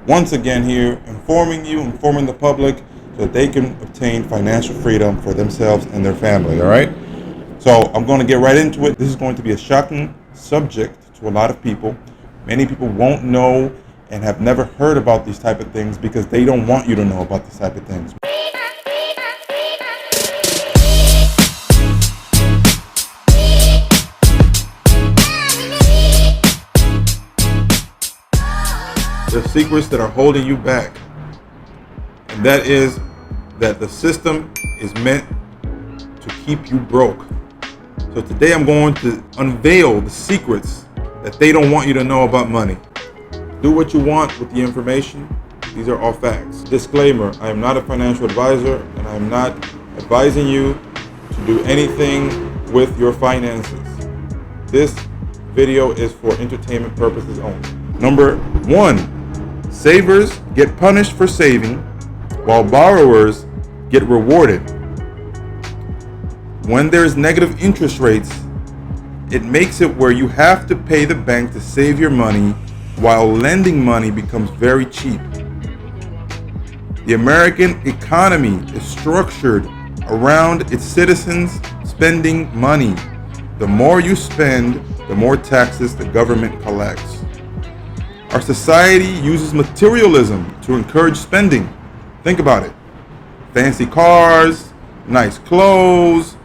once again here informing the public so that they can obtain financial freedom for themselves and their family, all right? So I'm going to get right into it. This is going to be a shocking subject to a lot of people. Many people won't know and have never heard about these type of things because they don't want you to know about these type of things. The secrets that are holding you back, and that is that the system is meant to keep you broke. So today I'm going to unveil the secrets that they don't want you to know about money. Do what you want with the information. These are all facts. Disclaimer, I am not a financial advisor and I am not advising you to do anything with your finances. This video is for entertainment purposes only. Number 1. Savers get punished for saving, while borrowers get rewarded. When there's negative interest rates, it makes it where you have to pay the bank to save your money, while lending money becomes very cheap. The American economy is structured around its citizens spending money. The more you spend, the more taxes the government collects. Our society uses materialism to encourage spending. Think about it. Fancy cars, nice clothes,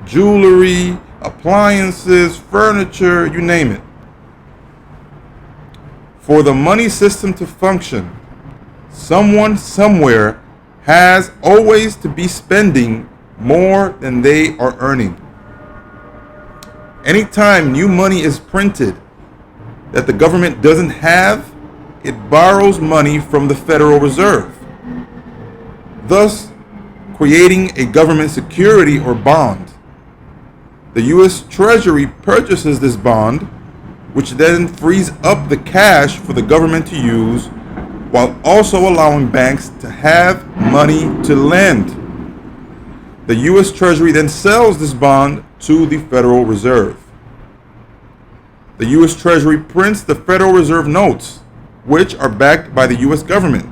jewelry, appliances, furniture, you name it. For the money system to function, someone somewhere has always to be spending more than they are earning. Anytime new money is printed that the government doesn't have, it borrows money from the Federal Reserve, thus creating a government security or bond. The U.S. Treasury purchases this bond, which then frees up the cash for the government to use, while also allowing banks to have money to lend. The U.S. Treasury then sells this bond to the Federal Reserve. The U.S. Treasury prints the Federal Reserve notes, which are backed by the U.S. government.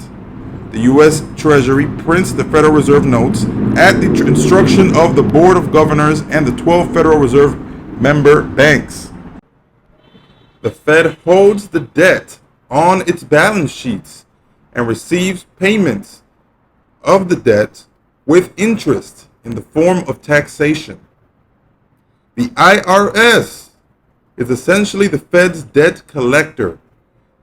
The U.S. Treasury prints the Federal Reserve notes at the instruction of the Board of Governors and the 12 Federal Reserve member banks. The Fed holds the debt on its balance sheets and receives payments of the debt with interest in the form of taxation. The IRS is essentially the Fed's debt collector.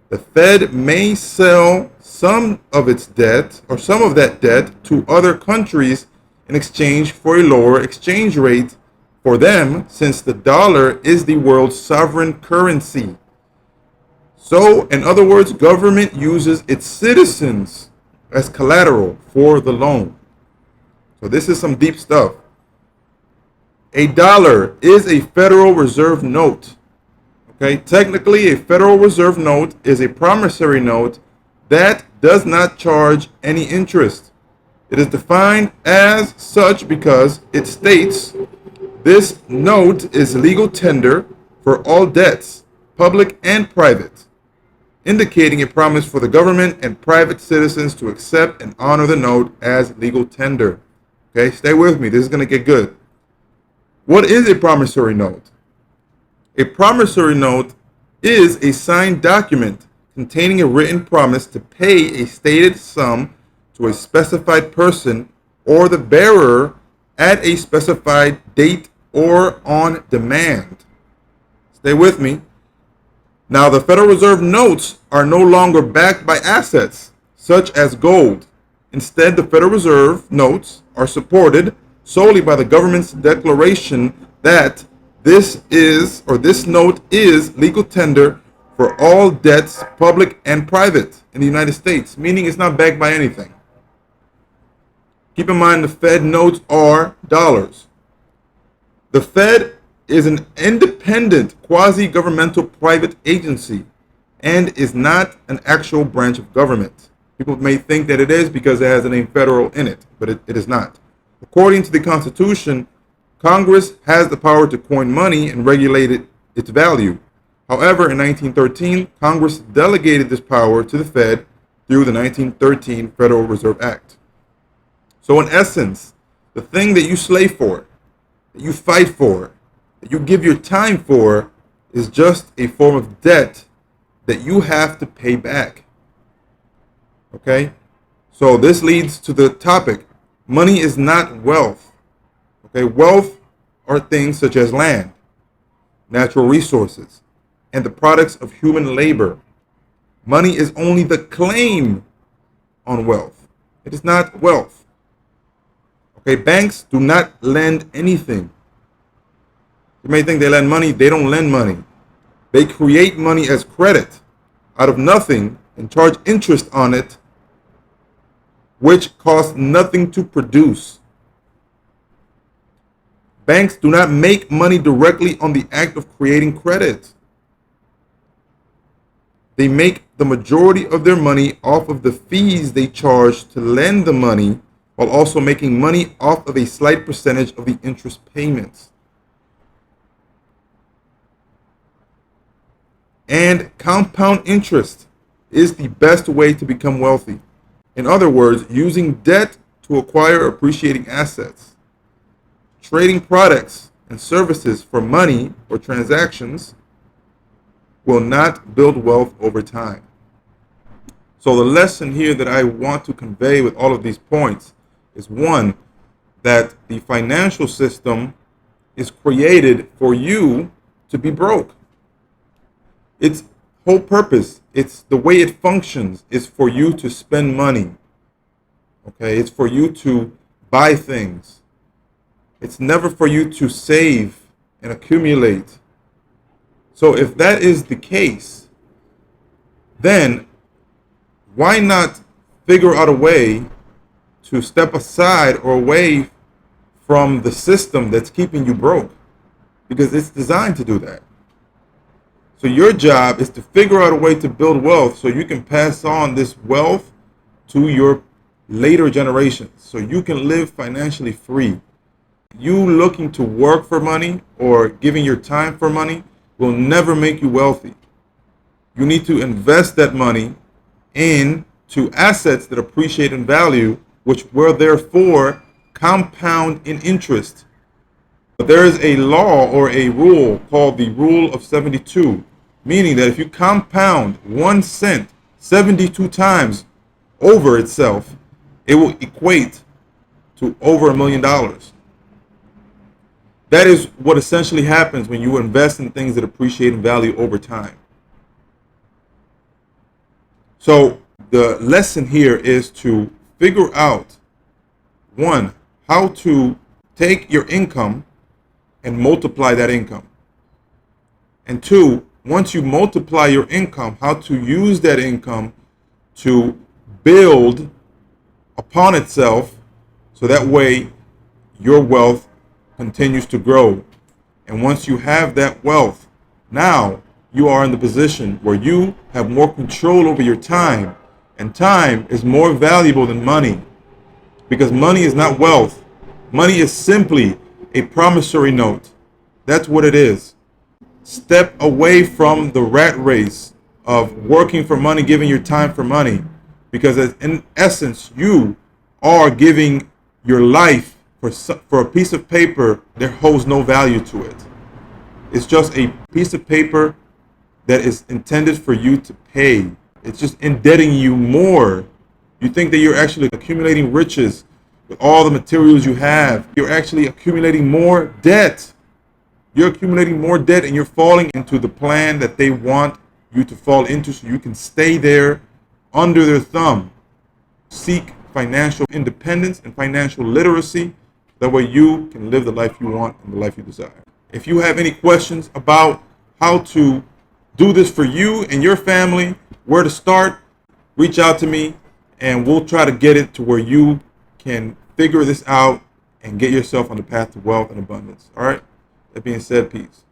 The Fed may sell some of its debt or some of that debt to other countries in exchange for a lower exchange rate for them, since the dollar is the world's sovereign currency. So, in other words, government uses its citizens as collateral for the loan. So this is some deep stuff. A dollar is a Federal Reserve note. Okay, technically, a Federal Reserve note is a promissory note that does not charge any interest. It is defined as such because it states this note is legal tender for all debts, public and private, indicating a promise for the government and private citizens to accept and honor the note as legal tender. Okay, stay with me. This is going to get good. What is a promissory note? A promissory note is a signed document containing a written promise to pay a stated sum to a specified person or the bearer at a specified date or on demand. Stay with me. Now, the Federal Reserve notes are no longer backed by assets such as gold. Instead, the Federal Reserve notes are supported solely by the government's declaration that this note is legal tender for all debts, public and private, in the United States, meaning it's not backed by anything. Keep in mind the Fed notes are dollars. The Fed is an independent, quasi-governmental private agency and is not an actual branch of government. People may think that it is because it has the name federal in it, but it is not. According to the Constitution, Congress has the power to coin money and regulate its value. However, in 1913, Congress delegated this power to the Fed through the 1913 Federal Reserve Act. So in essence, the thing that you slave for, that you fight for, that you give your time for, is just a form of debt that you have to pay back. Okay? So this leads to the topic. Money is not wealth. Okay? Wealth are things such as land, natural resources, and the products of human labor. Money is only the claim on wealth. It is not wealth. Okay, banks do not lend anything. You may think they lend money. They don't lend money. They create money as credit out of nothing and charge interest on it, which costs nothing to produce. Banks do not make money directly on the act of creating credit. They make the majority of their money off of the fees they charge to lend the money, while also making money off of a slight percentage of the interest payments. And compound interest is the best way to become wealthy. In other words, using debt to acquire appreciating assets. Trading products and services for money or transactions will not build wealth over time. So the lesson here that I want to convey with all of these points is, one, that the financial system is created for you to be broke. Its whole purpose, it's the way it functions, is for you to spend money. Okay, it's for you to buy things. It's never for you to save and accumulate. So if that is the case, then why not figure out a way to step aside or away from the system that's keeping you broke? Because it's designed to do that. So your job is to figure out a way to build wealth so you can pass on this wealth to your later generations, so you can live financially free. You looking to work for money or giving your time for money will never make you wealthy. You need to invest that money into assets that appreciate in value, which will therefore compound in interest. There is a law or a rule called the Rule of 72, meaning that if you compound 1 cent 72 times over itself, it will equate to over $1 million. That is what essentially happens when you invest in things that appreciate in value over time. So the lesson here is to figure out, one, how to take your income and multiply that income. And two, once you multiply your income, how to use that income to build upon itself so that way your wealth continues to grow. And once you have that wealth, now you are in the position where you have more control over your time, and time is more valuable than money, because money is not wealth. Money is simply a promissory note. That's what it is. Step away from the rat race of working for money, giving your time for money, because in essence you are giving your life for a piece of paper that holds no value to it. It's just a piece of paper that is intended for you to pay. It's just indebting you more. You think that you're actually accumulating riches with all the materials you have. You're actually accumulating more debt. You're accumulating more debt, and you're falling into the plan that they want you to fall into so you can stay there under their thumb. Seek financial independence and financial literacy. That way you can live the life you want and the life you desire. If you have any questions about how to do this for you and your family, where to start, reach out to me and we'll try to get it to where you can figure this out and get yourself on the path to wealth and abundance. All right? That being said, peace.